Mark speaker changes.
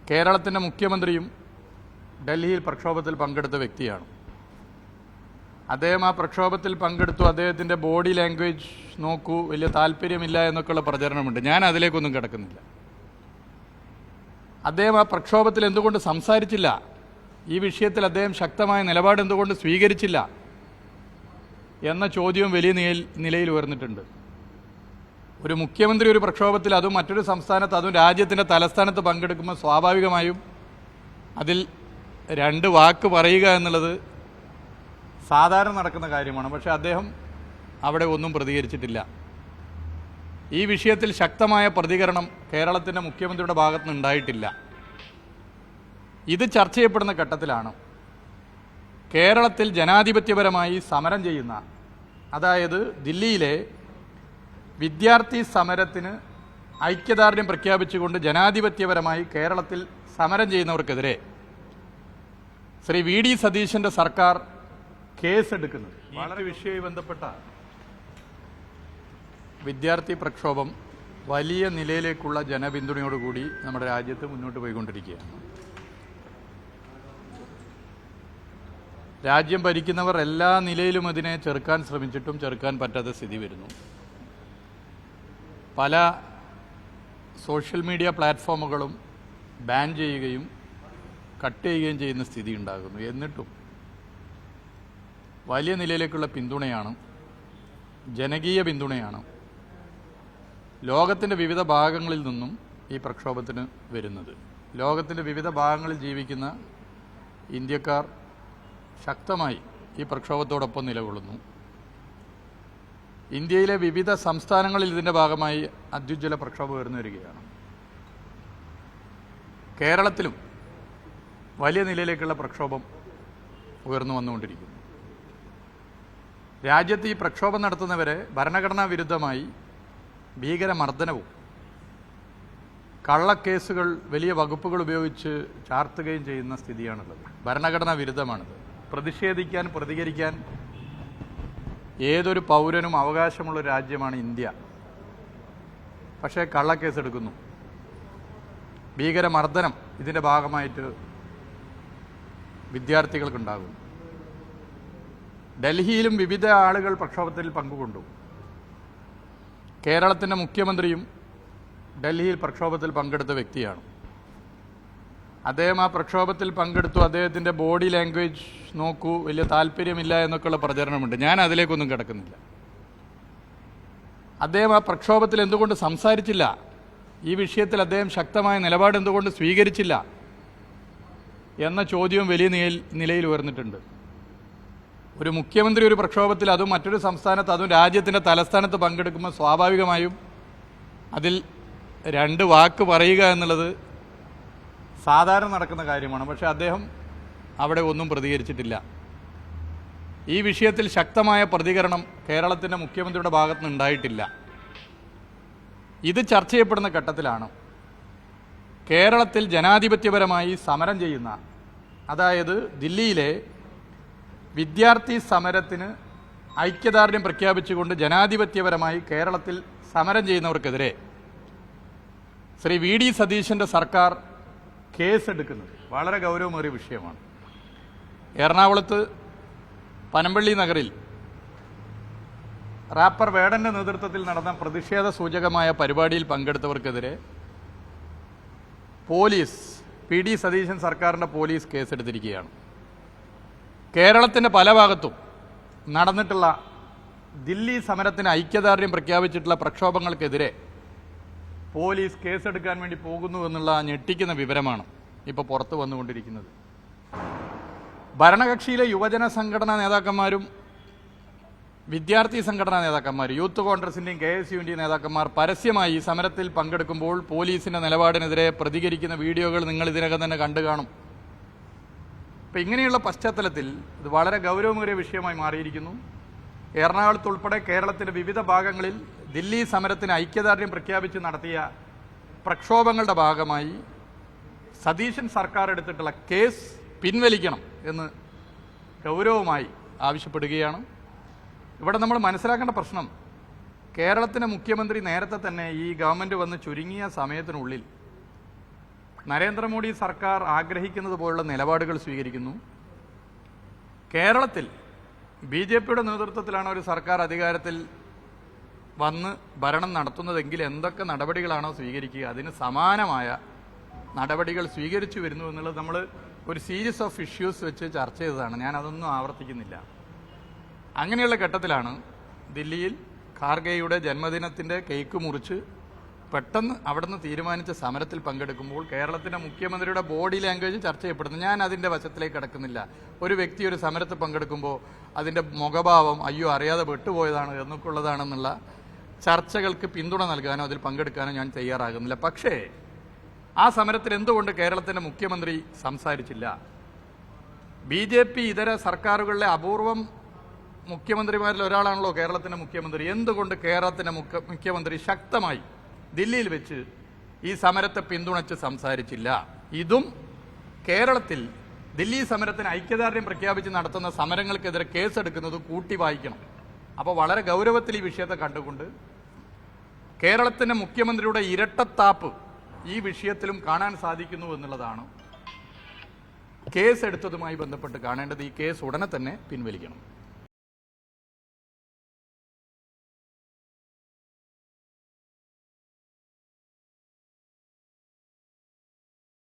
Speaker 1: കേരളത്തിൻ്റെ മുഖ്യമന്ത്രിയും ഡൽഹിയിൽ പ്രക്ഷോഭത്തിൽ പങ്കെടുത്ത വ്യക്തിയാണ്. അദ്ദേഹം ആ പ്രക്ഷോഭത്തിൽ പങ്കെടുത്തു. അദ്ദേഹത്തിൻ്റെ ബോഡി ലാംഗ്വേജ് നോക്കൂ, വലിയ താല്പര്യമില്ല എന്നൊക്കെയുള്ള പ്രചരണമുണ്ട്. ഞാൻ അതിലേക്കൊന്നും കിടക്കുന്നില്ല. അദ്ദേഹം ആ പ്രക്ഷോഭത്തിൽ എന്തുകൊണ്ട് സംസാരിച്ചില്ല, ഈ വിഷയത്തിൽ അദ്ദേഹം ശക്തമായ നിലപാട് എന്തുകൊണ്ട് സ്വീകരിച്ചില്ല എന്ന ചോദ്യവും വലിയ നിലയിൽ ഉയർന്നിട്ടുണ്ട്. ഒരു മുഖ്യമന്ത്രി ഒരു പ്രക്ഷോഭത്തിൽ, അതും മറ്റൊരു സംസ്ഥാനത്ത്, അതും രാജ്യത്തിൻ്റെ തലസ്ഥാനത്ത് പങ്കെടുക്കുമ്പോൾ സ്വാഭാവികമായും അതിൽ രണ്ട് വാക്ക് പറയുക എന്നുള്ളത് സാധാരണ നടക്കുന്ന കാര്യമാണ്. പക്ഷേ അദ്ദേഹം അവിടെ ഒന്നും പ്രതികരിച്ചിട്ടില്ല. ഈ വിഷയത്തിൽ ശക്തമായ പ്രതികരണം കേരളത്തിൻ്റെ മുഖ്യമന്ത്രിയുടെ ഭാഗത്ത് നിന്ന് ഉണ്ടായിട്ടില്ല. ഇത് ചർച്ച ചെയ്യപ്പെടുന്ന ഘട്ടത്തിലാണ് കേരളത്തിൽ ജനാധിപത്യപരമായി സമരം ചെയ്യുന്ന, അതായത് ദില്ലിയിലെ വിദ്യാർത്ഥി സമരത്തിന് ഐക്യദാർഢ്യം പ്രഖ്യാപിച്ചുകൊണ്ട് ജനാധിപത്യപരമായി കേരളത്തിൽ സമരം ചെയ്യുന്നവർക്കെതിരെ ശ്രീ VD സതീശൻ്റെ സർക്കാർ കേസെടുക്കുന്നത്. വളരെ വിഷയവുമായി ബന്ധപ്പെട്ട വിദ്യാർത്ഥി പ്രക്ഷോഭം വലിയ നിലയിലേക്കുള്ള ജനപിന്തുണയോടുകൂടി നമ്മുടെ രാജ്യത്ത് മുന്നോട്ട് പോയിക്കൊണ്ടിരിക്കുകയാണ്. രാജ്യം ഭരിക്കുന്നവർ എല്ലാ നിലയിലും അതിനെ ചെറുക്കാൻ ശ്രമിച്ചിട്ടും ചെറുക്കാൻ പറ്റാത്ത സ്ഥിതി വരുന്നു. പല സോഷ്യൽ മീഡിയ പ്ലാറ്റ്ഫോമുകളും ബാൻ ചെയ്യുകയും കട്ട് ചെയ്യുകയും ചെയ്യുന്ന സ്ഥിതി ഉണ്ടാകുന്നു. എന്നിട്ടും വലിയ നിലയിലേക്കുള്ള പിന്തുണയാണ്, ജനകീയ പിന്തുണയാണ് ലോകത്തിൻ്റെ വിവിധ ഭാഗങ്ങളിൽ നിന്നും ഈ പ്രക്ഷോഭത്തിന് വരുന്നത്. ലോകത്തിൻ്റെ വിവിധ ഭാഗങ്ങളിൽ ജീവിക്കുന്ന ഇന്ത്യക്കാർ ശക്തമായി ഈ പ്രക്ഷോഭത്തോടൊപ്പം നിലകൊള്ളുന്നു. ഇന്ത്യയിലെ വിവിധ സംസ്ഥാനങ്ങളിൽ ഇതിൻ്റെ ഭാഗമായി അത്യുജ്വല പ്രക്ഷോഭം ഉയർന്നു വരികയാണ്. കേരളത്തിലും വലിയ നിലയിലേക്കുള്ള പ്രക്ഷോഭം ഉയർന്നു വന്നുകൊണ്ടിരിക്കുന്നു. രാജ്യത്ത് ഈ പ്രക്ഷോഭം നടത്തുന്നവരെ ഭരണഘടനാ വിരുദ്ധമായി ഭീകരമർദ്ദനവും കള്ളക്കേസുകൾ വലിയ വകുപ്പുകൾ ഉപയോഗിച്ച് ചാർത്തുകയും ചെയ്യുന്ന സ്ഥിതിയാണുള്ളത്. ഭരണഘടനാ വിരുദ്ധമാണിത്. പ്രതിഷേധിക്കാൻ, പ്രതികരിക്കാൻ ഏതൊരു പൗരനും അവകാശമുള്ള രാജ്യമാണ് ഇന്ത്യ. പക്ഷേ കള്ളക്കേസ് എടുക്കുന്നു. ഭീകരമർദ്ദനം ഇതിൻ്റെ ഭാഗമായിട്ട് വിദ്യാർത്ഥികൾക്കുണ്ടാകും. ഡൽഹിയിലും വിവിധ ആളുകൾ പ്രക്ഷോഭത്തിൽ പങ്കുകൊണ്ടു. കേരളത്തിൻ്റെ മുഖ്യമന്ത്രിയും ഡൽഹിയിൽ പ്രക്ഷോഭത്തിൽ പങ്കെടുത്ത വ്യക്തിയാണ്. അദ്ദേഹം ആ പ്രക്ഷോഭത്തിൽ പങ്കെടുത്തു. അദ്ദേഹത്തിൻ്റെ ബോഡി ലാംഗ്വേജ് നോക്കൂ, വലിയ താല്പര്യമില്ല എന്നൊക്കെയുള്ള പ്രചരണമുണ്ട്. ഞാൻ അതിലേക്കൊന്നും കിടക്കുന്നില്ല. അദ്ദേഹം ആ പ്രക്ഷോഭത്തിൽ എന്തുകൊണ്ട് സംസാരിച്ചില്ല, ഈ വിഷയത്തിൽ അദ്ദേഹം ശക്തമായ നിലപാട് എന്തുകൊണ്ട് സ്വീകരിച്ചില്ല എന്ന ചോദ്യവും വലിയ നിലയിൽ ഉയർന്നിട്ടുണ്ട്. ഒരു മുഖ്യമന്ത്രി ഒരു പ്രക്ഷോഭത്തിൽ, അതും മറ്റൊരു സംസ്ഥാനത്ത്, അതും രാജ്യത്തിൻ്റെ തലസ്ഥാനത്ത് പങ്കെടുക്കുമ്പോൾ സ്വാഭാവികമായും അതിൽ രണ്ട് വാക്ക് പറയുക എന്നുള്ളത് സാധാരണ നടക്കുന്ന കാര്യമാണ്. പക്ഷേ അദ്ദേഹം അവിടെ ഒന്നും പ്രതികരിച്ചിട്ടില്ല. ഈ വിഷയത്തിൽ ശക്തമായ പ്രതികരണം കേരളത്തിൻ്റെ മുഖ്യമന്ത്രിയുടെ ഭാഗത്ത് നിന്ന് ഉണ്ടായിട്ടില്ല. ഇത് ചർച്ച ചെയ്യപ്പെടുന്ന ഘട്ടത്തിലാണ് കേരളത്തിൽ ജനാധിപത്യപരമായി സമരം ചെയ്യുന്ന, അതായത് ദില്ലിയിലെ വിദ്യാർത്ഥി സമരത്തിന് ഐക്യദാർഢ്യം പ്രഖ്യാപിച്ചുകൊണ്ട് ജനാധിപത്യപരമായി കേരളത്തിൽ സമരം ചെയ്യുന്നവർക്കെതിരെ ശ്രീ VD സതീശൻ്റെ സർക്കാർ കേസെടുക്കുന്നത് വളരെ ഗൗരവമേറിയ വിഷയമാണ്. എറണാകുളത്ത് പനമ്പള്ളി നഗറിൽ റാപ്പർ വേടൻ്റെ നേതൃത്വത്തിൽ നടന്ന പ്രതിഷേധ സൂചകമായ പരിപാടിയിൽ പങ്കെടുത്തവർക്കെതിരെ പോലീസ്, PD സതീശൻ സർക്കാരിൻ്റെ പോലീസ് കേസെടുത്തിരിക്കുകയാണ്. കേരളത്തിൻ്റെ പല ഭാഗത്തും നടന്നിട്ടുള്ള ദില്ലി സമരത്തിന് ഐക്യദാർഢ്യം പ്രഖ്യാപിച്ചിട്ടുള്ള പ്രക്ഷോഭങ്ങൾക്കെതിരെ പോലീസ് കേസെടുക്കാൻ വേണ്ടി പോകുന്നു എന്നുള്ള ഞെട്ടിക്കുന്ന വിവരമാണ് ഇപ്പോൾ പുറത്തു വന്നുകൊണ്ടിരിക്കുന്നത്. ഭരണകക്ഷിയിലെ യുവജന സംഘടനാ നേതാക്കന്മാരും വിദ്യാർത്ഥി സംഘടനാ നേതാക്കന്മാർ, യൂത്ത് കോൺഗ്രസിൻ്റെയും KSUവിൻ്റെയും നേതാക്കന്മാർ പരസ്യമായി ഈ സമരത്തിൽ പങ്കെടുക്കുമ്പോൾ പോലീസിൻ്റെ നിലപാടിനെതിരെ പ്രതികരിക്കുന്ന വീഡിയോകൾ നിങ്ങൾ ഇതിനകം തന്നെ കണ്ടു കാണും. അപ്പം ഇങ്ങനെയുള്ള പശ്ചാത്തലത്തിൽ ഇത് വളരെ ഗൗരവമേറിയ വിഷയമായി മാറിയിരിക്കുന്നു. എറണാകുളത്ത് ഉൾപ്പെടെ കേരളത്തിൻ്റെ വിവിധ ഭാഗങ്ങളിൽ ദില്ലി സമരത്തിന് ഐക്യദാർഢ്യം പ്രഖ്യാപിച്ച് നടത്തിയ പ്രക്ഷോഭങ്ങളുടെ ഭാഗമായി സതീശൻ സർക്കാർ എടുത്തിട്ടുള്ള കേസ് പിൻവലിക്കണം എന്ന് ഗൗരവമായി ആവശ്യപ്പെടുകയാണ്. ഇവിടെ നമ്മൾ മനസ്സിലാക്കേണ്ട പ്രശ്നം, കേരളത്തിൻ്റെ മുഖ്യമന്ത്രി നേരത്തെ തന്നെ ഈ ഗവൺമെൻറ് വന്ന് ചുരുങ്ങിയ സമയത്തിനുള്ളിൽ നരേന്ദ്രമോദി സർക്കാർ ആഗ്രഹിക്കുന്നത് പോലുള്ള നിലപാടുകൾ സ്വീകരിക്കുന്നു. കേരളത്തിൽ BJPയുടെ നേതൃത്വത്തിലാണ് ഒരു സർക്കാർ അധികാരത്തിൽ വന്ന് ഭരണം നടത്തുന്നതെങ്കിൽ എന്തൊക്കെ നടപടികളാണോ സ്വീകരിക്കുക അതിന് സമാനമായ നടപടികൾ സ്വീകരിച്ചു വരുന്നു എന്നുള്ളത് നമ്മൾ ഒരു സീരീസ് ഓഫ് ഇഷ്യൂസ് വെച്ച് ചർച്ച ചെയ്തതാണ്. ഞാൻ അതൊന്നും ആവർത്തിക്കുന്നില്ല. അങ്ങനെയുള്ള ഘട്ടത്തിലാണ് ദില്ലിയിൽ ഖാർഗെയുടെ ജന്മദിനത്തിൻ്റെ കേക്ക് മുറിച്ച് പെട്ടെന്ന് അവിടുന്ന് തീരുമാനിച്ച സമരത്തിൽ പങ്കെടുക്കുമ്പോൾ കേരളത്തിൻ്റെ മുഖ്യമന്ത്രിയുടെ ബോഡി ലാംഗ്വേജ് ചർച്ച ചെയ്യപ്പെടുന്നു. ഞാൻ അതിൻ്റെ വശത്തിലേക്ക് കടക്കുന്നില്ല. ഒരു വ്യക്തി ഒരു സമരത്തിൽ പങ്കെടുക്കുമ്പോൾ അതിൻ്റെ മുഖഭാവം അയ്യോ അറിയാതെ വിട്ടുപോയതാണ് എന്നൊക്കെ ഉള്ളതാണെന്നുള്ള ചർച്ചകൾക്ക് പിന്തുണ നൽകാനോ അതിൽ പങ്കെടുക്കാനോ ഞാൻ തയ്യാറാകുന്നില്ല. പക്ഷേ ആ സമരത്തിൽ എന്തുകൊണ്ട് കേരളത്തിൻ്റെ മുഖ്യമന്ത്രി സംസാരിച്ചില്ല? BJP ഇതര സർക്കാരുകളിലെ അപൂർവം മുഖ്യമന്ത്രിമാരിൽ ഒരാളാണല്ലോ കേരളത്തിൻ്റെ മുഖ്യമന്ത്രി. എന്തുകൊണ്ട് കേരളത്തിൻ്റെ മുഖ്യമന്ത്രി ശക്തമായി ദില്ലിയിൽ വെച്ച് ഈ സമരത്തെ പിന്തുണച്ച് സംസാരിച്ചില്ല? ഇതും കേരളത്തിൽ ദില്ലി സമരത്തിന് ഐക്യദാർഢ്യം പ്രഖ്യാപിച്ച് നടത്തുന്ന സമരങ്ങൾക്കെതിരെ കേസെടുക്കുന്നത് കൂട്ടി വായിക്കണം. അപ്പോൾ വളരെ ഗൗരവത്തിൽ ഈ വിഷയത്തെ കണ്ടുകൊണ്ട് കേരളത്തിൻ്റെ മുഖ്യമന്ത്രിയുടെ ഇരട്ടത്താപ്പ് ഈ വിഷയത്തിലും കാണാൻ സാധിക്കുന്നു എന്നുള്ളതാണ് കേസ് എടുത്തതുമായി ബന്ധപ്പെട്ട് കാണേണ്ടത്. ഈ കേസ് ഉടനെ തന്നെ പിൻവലിക്കണം.